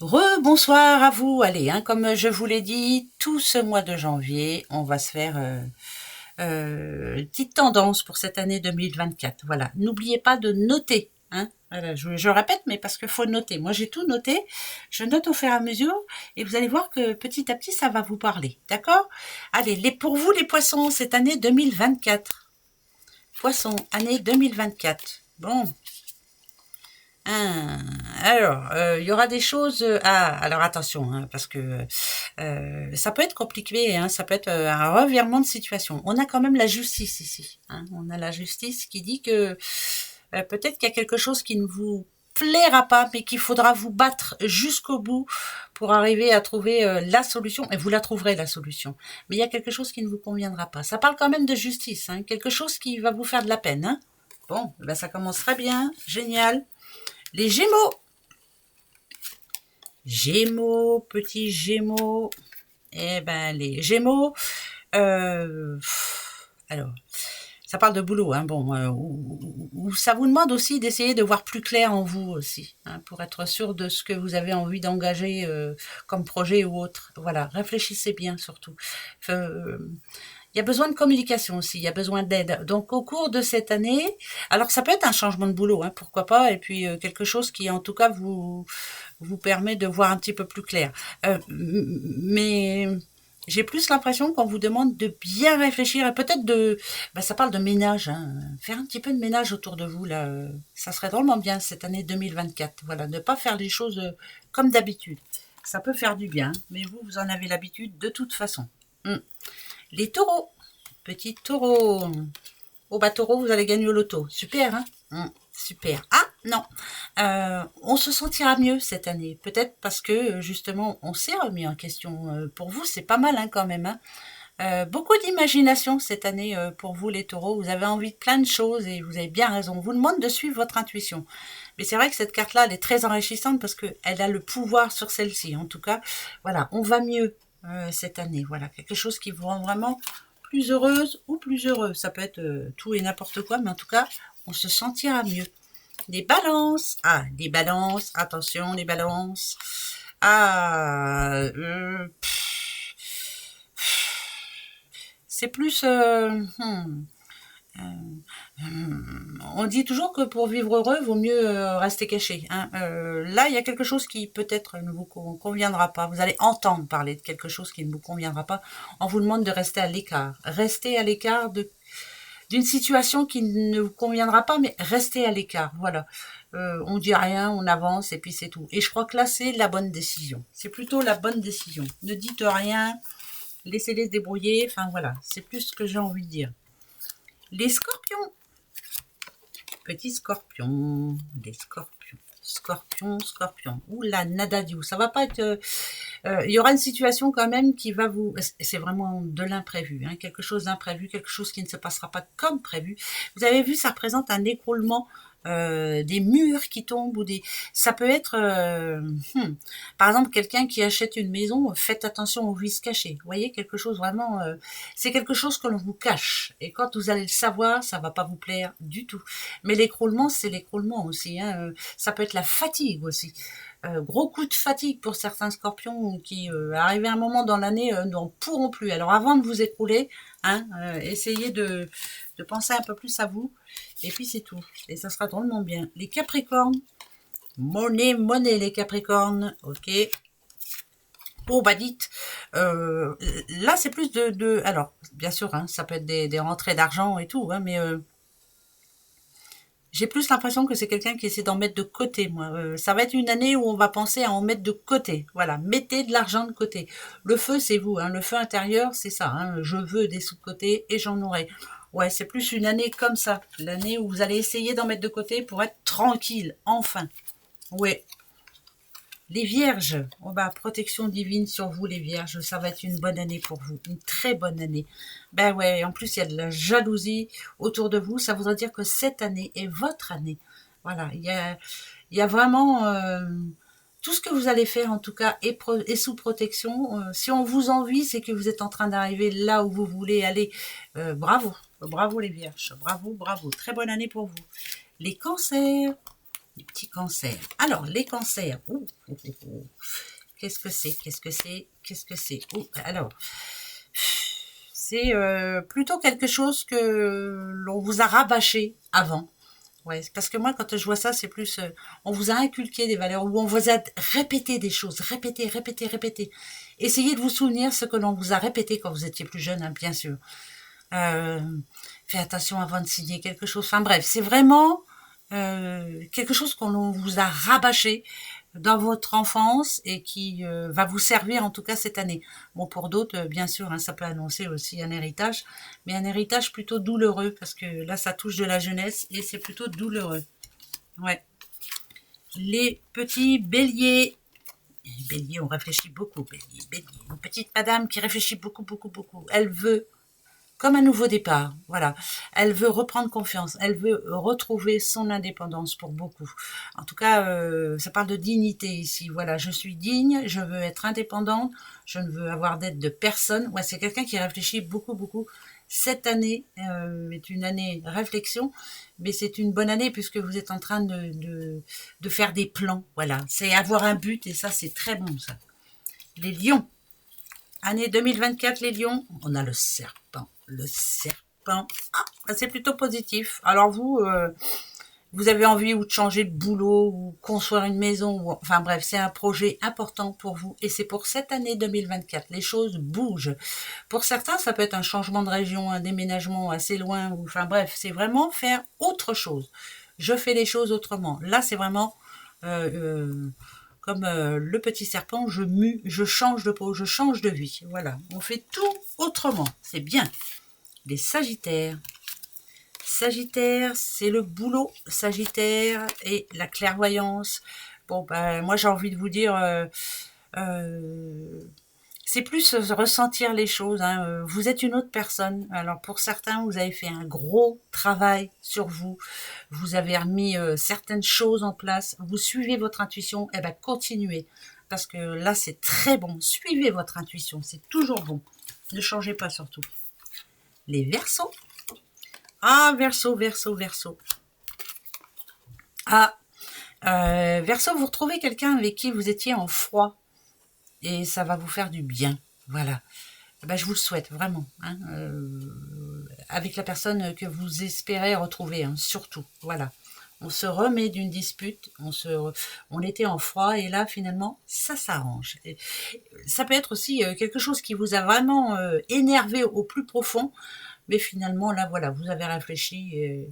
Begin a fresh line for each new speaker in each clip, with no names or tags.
Rebonsoir à vous. Allez, comme je vous l'ai dit, tout ce mois de janvier, on va se faire une petite tendance pour cette année 2024. Voilà, n'oubliez pas de noter. Voilà, je répète, mais parce qu'il faut noter. Moi, j'ai tout noté. Je note au fur et à mesure, et vous allez voir que petit à petit, ça va vous parler. D'accord? Allez, pour vous, les poissons, cette année 2024. Poissons, année 2024. Bon, ah, alors, il y aura des choses. Alors attention, parce que ça peut être compliqué, ça peut être un revirement de situation. On a quand même la justice ici. On a la justice qui dit que peut-être qu'il y a quelque chose qui ne vous plaira pas, mais qu'il faudra vous battre jusqu'au bout pour arriver à trouver la solution, et vous la trouverez la solution. Mais il y a quelque chose qui ne vous conviendra pas. Ça parle quand même de justice, quelque chose qui va vous faire de la peine. Bon, ben ça commence très bien, génial. Les Gémeaux. Gémeaux, petits Gémeaux. Eh ben, les Gémeaux. Alors, ça parle de boulot, bon, où ça vous demande aussi d'essayer de voir plus clair en vous aussi, pour être sûr de ce que vous avez envie d'engager comme projet ou autre. Voilà, réfléchissez bien surtout. Il y a besoin de communication aussi, il y a besoin d'aide. Donc au cours de cette année, alors ça peut être un changement de boulot, pourquoi pas, et puis quelque chose qui en tout cas vous permet de voir un petit peu plus clair. Mais j'ai plus l'impression qu'on vous demande de bien réfléchir et peut-être ça parle de ménage, faire un petit peu de ménage autour de vous là, ça serait drôlement bien cette année 2024. Voilà, ne pas faire les choses comme d'habitude. Ça peut faire du bien, mais vous en avez l'habitude de toute façon. Les taureaux, petits taureaux. Oh bah taureau, vous allez gagner au loto. Super, super. Ah non, on se sentira mieux cette année. Peut-être parce que justement, on s'est remis en question. Pour vous, c'est pas mal quand même. Beaucoup d'imagination cette année pour vous les taureaux. Vous avez envie de plein de choses et vous avez bien raison. On vous demande de suivre votre intuition. Mais c'est vrai que cette carte-là, elle est très enrichissante parce qu'elle a le pouvoir sur celle-ci. En tout cas, voilà, on va mieux cette année. Voilà, quelque chose qui vous rend vraiment plus heureuse ou plus heureux. Ça peut être tout et n'importe quoi, mais en tout cas, on se sentira mieux. Les balances. Ah, les balances. Attention, les balances. Ah, c'est plus... on dit toujours que pour vivre heureux, vaut mieux rester caché. Là, il y a quelque chose qui peut-être ne vous conviendra pas. Vous allez entendre parler de quelque chose qui ne vous conviendra pas. On vous demande de rester à l'écart. Restez à l'écart d'une situation qui ne vous conviendra pas, mais restez à l'écart. Voilà. On dit rien, on avance et puis c'est tout. Et je crois que là, c'est la bonne décision. C'est plutôt la bonne décision. Ne dites rien, laissez-les se débrouiller. Enfin voilà, c'est plus ce que j'ai envie de dire. Les scorpions. Petits scorpions. Les scorpions. Scorpion. Ouh là, nada du tout. Ça va pas être... il y aura une situation quand même qui va vous... C'est vraiment de l'imprévu. Quelque chose d'imprévu, quelque chose qui ne se passera pas comme prévu. Vous avez vu, ça représente un écroulement, des murs qui tombent ou des... Ça peut être... Par exemple, quelqu'un qui achète une maison, faites attention aux vices cachés. Vous voyez, quelque chose vraiment... c'est quelque chose que l'on vous cache. Et quand vous allez le savoir, ça va pas vous plaire du tout. Mais l'écroulement, c'est l'écroulement aussi. Ça peut être la fatigue aussi. Gros coup de fatigue pour certains scorpions qui, arrivés à un moment dans l'année, n'en pourront plus. Alors avant de vous écrouler, essayez de penser un peu plus à vous. Et puis c'est tout. Et ça sera drôlement bien. Les capricornes. Monnaie les capricornes. Ok. Oh bah dites, là c'est plus alors bien sûr, ça peut être des rentrées d'argent et tout, mais j'ai plus l'impression que c'est quelqu'un qui essaie d'en mettre de côté, moi. Ça va être une année où on va penser à en mettre de côté. Voilà, mettez de l'argent de côté. Le feu, c'est vous, le feu intérieur, c'est ça. Je veux des sous de côté et j'en aurai. Ouais, c'est plus une année comme ça. L'année où vous allez essayer d'en mettre de côté pour être tranquille, enfin. Ouais. Les vierges, oh bah, protection divine sur vous les vierges, ça va être une bonne année pour vous, une très bonne année. Ben ouais, en plus il y a de la jalousie autour de vous, ça voudrait dire que cette année est votre année. Voilà, il y a vraiment tout ce que vous allez faire en tout cas est sous protection. Si on vous envie, c'est que vous êtes en train d'arriver là où vous voulez aller. Bravo, bravo les vierges, bravo, bravo, très bonne année pour vous. Les cancers. Les petits cancers. Alors, les cancers. Qu'est-ce que c'est? Qu'est-ce que c'est? Qu'est-ce que c'est? Alors, c'est plutôt quelque chose que l'on vous a rabâché avant. Ouais, parce que moi, quand je vois ça, c'est plus, on vous a inculqué des valeurs, ou on vous a répété des choses, répété, répété, répété. Essayez de vous souvenir ce que l'on vous a répété quand vous étiez plus jeune, hein, bien sûr. Faites attention avant de signer quelque chose. Enfin bref, c'est vraiment quelque chose qu'on vous a rabâché dans votre enfance et qui va vous servir en tout cas cette année. Bon, pour d'autres, bien sûr, hein, ça peut annoncer aussi un héritage, mais un héritage plutôt douloureux, parce que là, ça touche de la jeunesse et c'est plutôt douloureux. Ouais. Les petits béliers. Les béliers, on réfléchit beaucoup, bélier, bélier. Une petite madame qui réfléchit beaucoup, beaucoup, beaucoup. Elle veut comme un nouveau départ, voilà. Elle veut reprendre confiance, elle veut retrouver son indépendance pour beaucoup. En tout cas, ça parle de dignité ici, voilà. Je suis digne, je veux être indépendante, je ne veux avoir d'aide de personne. Ouais, c'est quelqu'un qui réfléchit beaucoup, beaucoup. Cette année est une année réflexion, mais c'est une bonne année puisque vous êtes en train de faire des plans, voilà. C'est avoir un but et ça, c'est très bon, ça. Les lions. Année 2024, les lions, on a le serpent. Le serpent, c'est plutôt positif. Alors vous, vous avez envie ou de changer de boulot, ou construire une maison, ou, enfin bref, c'est un projet important pour vous. Et c'est pour cette année 2024. Les choses bougent. Pour certains, ça peut être un changement de région, un déménagement assez loin, ou, enfin bref, c'est vraiment faire autre chose. Je fais les choses autrement. Là, c'est vraiment... comme le petit serpent, je mue, je change de peau, je change de vie. Voilà, on fait tout autrement, c'est bien. Les sagittaires. Sagittaire, c'est le boulot. Sagittaire et la clairvoyance. Bon, ben, moi j'ai envie de vous dire, c'est plus ressentir les choses. Hein. Vous êtes une autre personne. Alors pour certains, vous avez fait un gros travail sur vous. Vous avez remis certaines choses en place. Vous suivez votre intuition. Eh ben continuez. Parce que là, c'est très bon. Suivez votre intuition. C'est toujours bon. Ne changez pas surtout. Les Verseaux. Ah, Verseau, Verseau, Verseau. Ah, Verseau, vous retrouvez quelqu'un avec qui vous étiez en froid. Et ça va vous faire du bien. Voilà. Ben, je vous le souhaite vraiment. Hein, avec la personne que vous espérez retrouver, hein, surtout. Voilà. On se remet d'une dispute, on était en froid et là finalement ça s'arrange. Ça peut être aussi quelque chose qui vous a vraiment énervé au plus profond, mais finalement là voilà, vous avez réfléchi et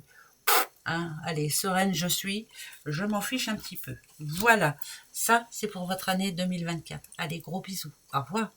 hein, allez, sereine je suis, je m'en fiche un petit peu. Voilà, ça c'est pour votre année 2024. Allez, gros bisous, au revoir.